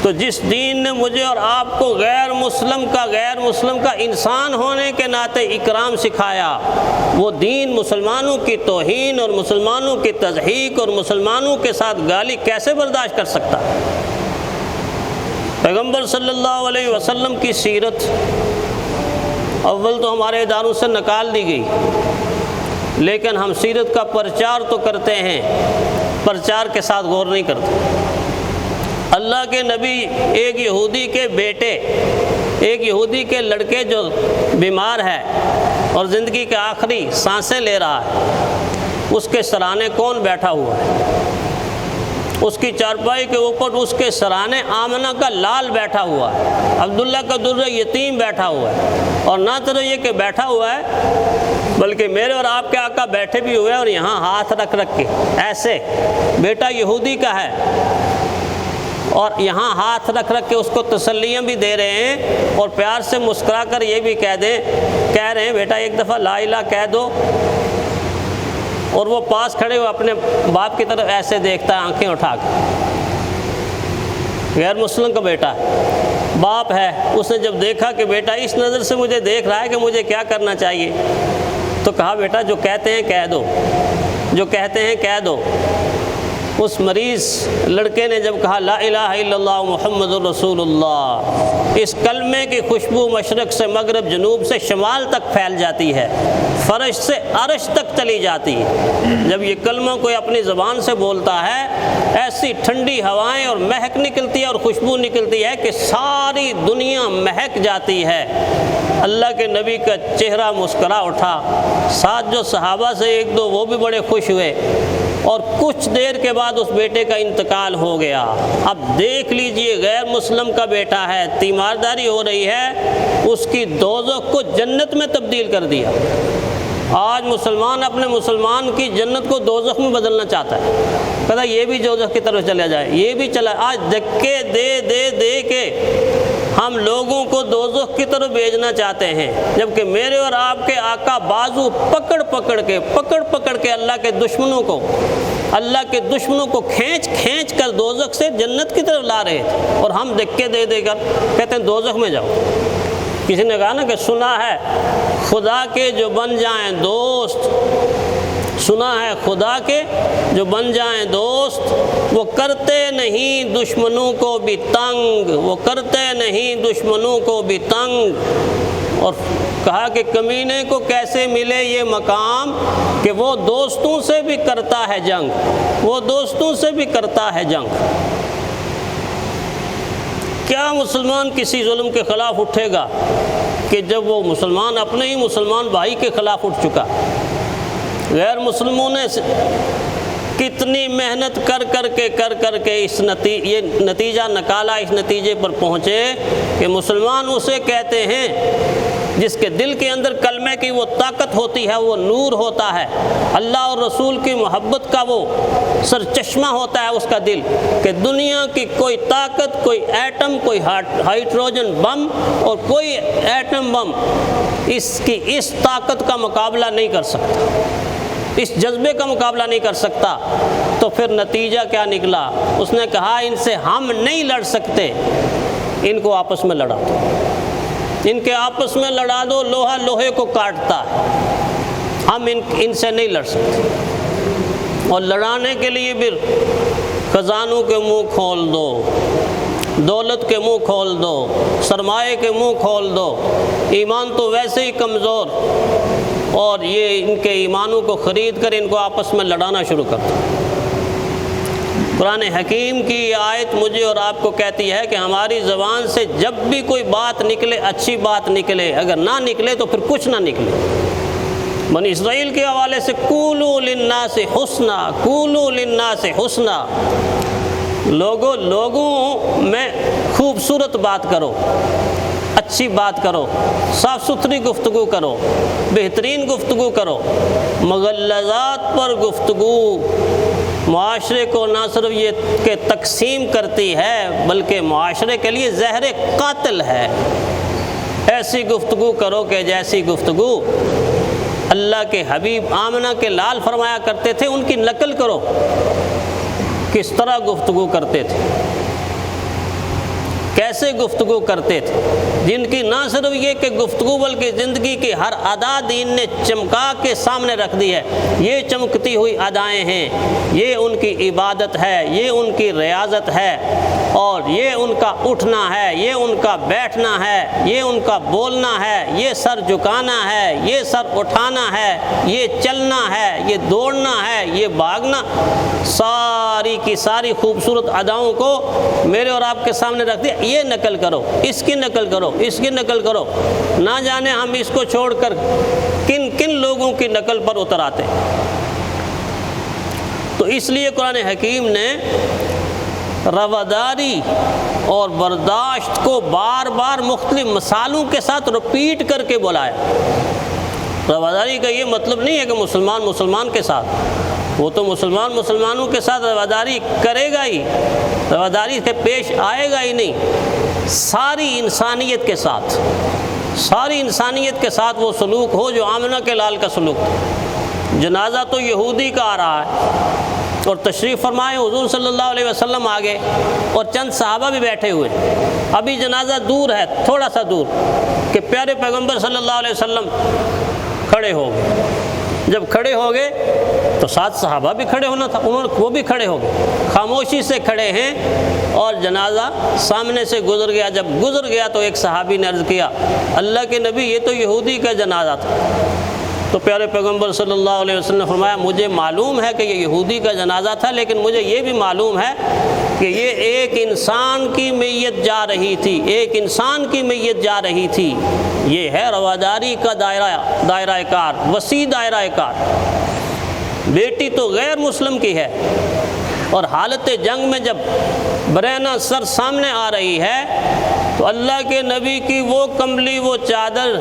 تو جس دین نے مجھے اور آپ کو غیر مسلم کا انسان ہونے کے ناطے اکرام سکھایا، وہ دین مسلمانوں کی توہین اور مسلمانوں کی تضحیک اور مسلمانوں کے ساتھ گالی کیسے برداشت کر سکتا؟ پیغمبر صلی اللہ علیہ وسلم کی سیرت اول تو ہمارے اداروں سے نکال دی گئی، لیکن ہم سیرت کا پرچار تو کرتے ہیں، پرچار کے ساتھ غور نہیں کرتے۔ اللہ کے نبی ایک یہودی کے بیٹے، ایک یہودی کے لڑکے جو بیمار ہے اور زندگی کے آخری سانسیں لے رہا ہے، اس کے سرانے کون بیٹھا ہوا ہے؟ اس کی چارپائی کے اوپر اس کے سرانے آمنہ کا لال بیٹھا ہوا ہے، عبداللہ کا درہ یتیم بیٹھا ہوا ہے، اور نہ صرف یہ کہ بیٹھا ہوا ہے بلکہ میرے اور آپ کے آقا بیٹھے بھی ہوئے اور یہاں ہاتھ رکھ کے ایسے، بیٹا یہودی کا ہے اور یہاں ہاتھ رکھ کے اس کو تسلیاں بھی دے رہے ہیں اور پیار سے مسکرا کر یہ بھی کہہ رہے ہیں بیٹا ایک دفعہ لا الہ کہہ دو، اور وہ پاس کھڑے ہوئے اپنے باپ کی طرف ایسے دیکھتا ہے آنکھیں اٹھا کے۔ غیر مسلم کا بیٹا ہے، باپ ہے، اس نے جب دیکھا کہ بیٹا اس نظر سے مجھے دیکھ رہا ہے کہ مجھے کیا کرنا چاہیے، تو کہا بیٹا جو کہتے ہیں کہہ دو، جو کہتے ہیں کہہ دو۔ اس مریض لڑکے نے جب کہا لا الہ الا اللہ محمد الرسول اللہ، اس کلمے کی خوشبو مشرق سے مغرب، جنوب سے شمال تک پھیل جاتی ہے، فرش سے عرش تک چلی جاتی ہے۔ جب یہ کلمہ کوئی اپنی زبان سے بولتا ہے، ایسی ٹھنڈی ہوائیں اور مہک نکلتی ہے اور خوشبو نکلتی ہے کہ ساری دنیا مہک جاتی ہے۔ اللہ کے نبی کا چہرہ مسکرا اٹھا، ساتھ جو صحابہ سے ایک دو وہ بھی بڑے خوش ہوئے، اور کچھ دیر کے بعد اس بیٹے کا انتقال ہو گیا۔ اب دیکھ لیجئے، غیر مسلم کا بیٹا ہے، تیمارداری ہو رہی ہے، اس کی دوزخ کو جنت میں تبدیل کر دیا۔ آج مسلمان اپنے مسلمان کی جنت کو دوزخ میں بدلنا چاہتا ہے، کہتا یہ بھی دوزخ کی طرف چلا جائے، یہ بھی چلا۔ آج دھکے دے کے ہم لوگوں کو دوزخ کی طرف بھیجنا چاہتے ہیں، جبکہ میرے اور آپ کے آقا بازو پکڑ پکڑ کے اللہ کے دشمنوں کو کھینچ کر دوزخ سے جنت کی طرف لا رہے تھے، اور ہم دھکے دے کر کہتے ہیں دوزخ میں جاؤ۔ کسی نے کہا نا کہ سنا ہے خدا کے جو بن جائیں دوست، سنا ہے خدا کے جو بن جائیں دوست، وہ کرتے نہیں دشمنوں کو بھی تنگ، وہ کرتے نہیں دشمنوں کو بھی تنگ۔ اور کہا کہ کمینے کو کیسے ملے یہ مقام کہ وہ دوستوں سے بھی کرتا ہے جنگ، وہ دوستوں سے بھی کرتا ہے جنگ۔ کیا مسلمان کسی ظلم کے خلاف اٹھے گا کہ جب وہ مسلمان اپنے ہی مسلمان بھائی کے خلاف اٹھ چکا؟ غیر مسلموں نے کتنی محنت کر کے یہ نتیجہ نکالا، اس نتیجے پر پہنچے کہ مسلمان اسے کہتے ہیں جس کے دل کے اندر کلمے کی وہ طاقت ہوتی ہے، وہ نور ہوتا ہے، اللہ اور رسول کی محبت کا وہ سرچشمہ ہوتا ہے اس کا دل، کہ دنیا کی کوئی طاقت، کوئی ایٹم، کوئی ہائیڈروجن بم اور کوئی ایٹم بم اس طاقت کا مقابلہ نہیں کر سکتا، اس جذبے کا مقابلہ نہیں کر سکتا۔ تو پھر نتیجہ کیا نکلا؟ اس نے کہا ان سے ہم نہیں لڑ سکتے، ان کو آپس میں لڑا دو، ان کے آپس میں لڑا دو، لوہا لوہے کو کاٹتا ہے، ہم ان سے نہیں لڑ سکتے۔ اور لڑانے کے لیے بھی خزانوں کے منہ کھول دو، دولت کے منہ کھول دو، سرمایے کے منہ کھول دو، ایمان تو ویسے ہی کمزور، اور یہ ان کے ایمانوں کو خرید کر ان کو آپس میں لڑانا شروع کر دو۔ قرآن حکیم کی یہ آیت مجھے اور آپ کو کہتی ہے کہ ہماری زبان سے جب بھی کوئی بات نکلے، اچھی بات نکلے، اگر نہ نکلے تو پھر کچھ نہ نکلے۔ بنی اسرائیل کے حوالے سے قولوا للناس حسنا، قولوا للناس حسنا، لوگوں میں خوبصورت بات کرو، اچھی بات کرو، صاف ستھری گفتگو کرو، بہترین گفتگو کرو۔ مغلظات پر گفتگو معاشرے کو نہ صرف یہ کہ تقسیم کرتی ہے بلکہ معاشرے کے لیے زہر قاتل ہے۔ ایسی گفتگو کرو کہ جیسی گفتگو اللہ کے حبیب آمنہ کے لال فرمایا کرتے تھے، ان کی نقل کرو، کس طرح گفتگو کرتے تھے۔ ایسے گفتگو کرتے تھے جن کی نہ صرف یہ کہ گفتگو بلکہ زندگی کی ہر ادا دین نے چمکا کے سامنے رکھ دی ہے۔ یہ چمکتی ہوئی ادائیں ہیں، یہ ان کی عبادت ہے، یہ ان کی ریاضت ہے، اور یہ ان کا اٹھنا ہے، یہ ان کا بیٹھنا ہے، یہ ان کا بولنا ہے، یہ سر جھکانا ہے، یہ سر اٹھانا ہے، یہ چلنا ہے، یہ دوڑنا ہے، یہ بھاگنا، ساری کی ساری خوبصورت اداؤں کو میرے اور آپ کے سامنے رکھ دیا۔ یہ نقل کرو، اس کی نقل کرو، اس کی نقل کرو، نہ جانے ہم اس کو چھوڑ کر کن کن لوگوں کی نقل پر اتر آتے۔ تو اس لیے قرآن حکیم نے رواداری اور برداشت کو بار بار مختلف مثالوں کے ساتھ رپیٹ کر کے بلایا۔ رواداری کا یہ مطلب نہیں ہے کہ مسلمان کے ساتھ، وہ تو مسلمانوں کے ساتھ رواداری کرے گا ہی، رواداری کے پیش آئے گا ہی نہیں، ساری انسانیت کے ساتھ، ساری انسانیت کے ساتھ وہ سلوک ہو جو آمنہ کے لال کا سلوک تھا۔ جنازہ تو یہودی کا آ رہا ہے اور تشریف فرمائے حضور صلی اللہ علیہ وسلم آگے اور چند صحابہ بھی بیٹھے ہوئے، ابھی جنازہ دور ہے، تھوڑا سا دور، کہ پیارے پیغمبر صلی اللہ علیہ وسلم کھڑے ہو گئے۔ جب کھڑے ہو گئے تو ساتھ صحابہ بھی کھڑے ہونا تھا، وہ بھی کھڑے ہو گئے، خاموشی سے کھڑے ہیں، اور جنازہ سامنے سے گزر گیا۔ جب گزر گیا تو ایک صحابی نے عرض کیا، اللہ کے نبی یہ تو یہودی کا جنازہ تھا۔ تو پیارے پیغمبر صلی اللہ علیہ وسلم نے فرمایا، مجھے معلوم ہے کہ یہ یہودی کا جنازہ تھا، لیکن مجھے یہ بھی معلوم ہے کہ یہ ایک انسان کی میت جا رہی تھی، ایک انسان کی میت جا رہی تھی۔ یہ ہے رواداری کا دائرہ کار، وسیع دائرہ کار۔ بیٹی تو غیر مسلم کی ہے، اور حالت جنگ میں جب برہنہ سر سامنے آ رہی ہے تو اللہ کے نبی کی وہ کمبلی، وہ چادر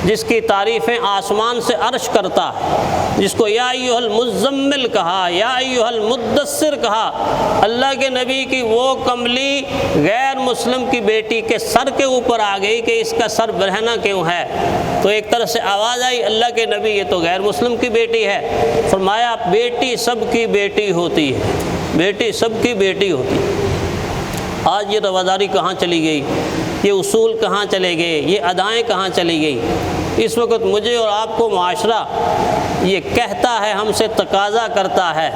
جس کی تعریفیں آسمان سے عرش کرتا ہے، جس کو یا ایھا المزمل کہا، یا ایھا المدثر کہا، اللہ کے نبی کی وہ کمبلی غیر مسلم کی بیٹی کے سر کے اوپر آ گئی کہ اس کا سر برہنہ کیوں ہے؟ تو ایک طرح سے آواز آئی، اللہ کے نبی یہ تو غیر مسلم کی بیٹی ہے۔ فرمایا، بیٹی سب کی بیٹی ہوتی ہے، بیٹی سب کی بیٹی ہوتی ہے۔ آج یہ رواداری کہاں چلی گئی؟ یہ اصول کہاں چلے گئے؟ یہ ادائیں کہاں چلی گئی؟ اس وقت مجھے اور آپ کو معاشرہ یہ کہتا ہے، ہم سے تقاضا کرتا ہے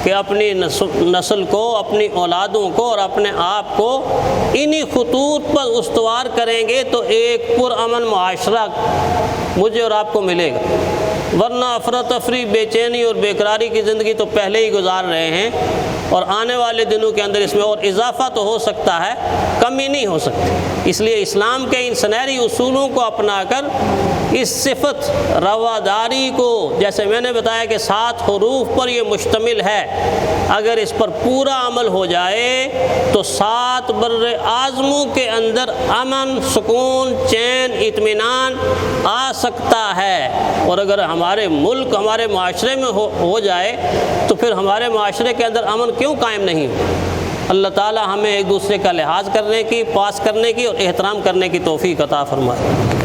کہ اپنی نسل کو، اپنی اولادوں کو اور اپنے آپ کو انہی خطوط پر استوار کریں گے تو ایک پرامن معاشرہ مجھے اور آپ کو ملے گا، ورنہ افراتفری، بے چینی اور بے قراری کی زندگی تو پہلے ہی گزار رہے ہیں، اور آنے والے دنوں کے اندر اس میں اور اضافہ تو ہو سکتا ہے، کمی نہیں ہو سکتی۔ اس لیے اسلام کے ان سنہری اصولوں کو اپنا کر اس صفت رواداری کو، جیسے میں نے بتایا کہ 7 حروف پر یہ مشتمل ہے، اگر اس پر پورا عمل ہو جائے تو 7 بر اعظموں کے اندر امن، سکون، چین، اطمینان آ سکتا ہے۔ اور اگر ہمارے ملک، ہمارے معاشرے میں ہو جائے تو پھر ہمارے معاشرے کے اندر امن کیوں قائم نہیں ہو؟ اللہ تعالی ہمیں ایک دوسرے کا لحاظ کرنے کی، پاس کرنے کی اور احترام کرنے کی توفیق عطا فرمائے۔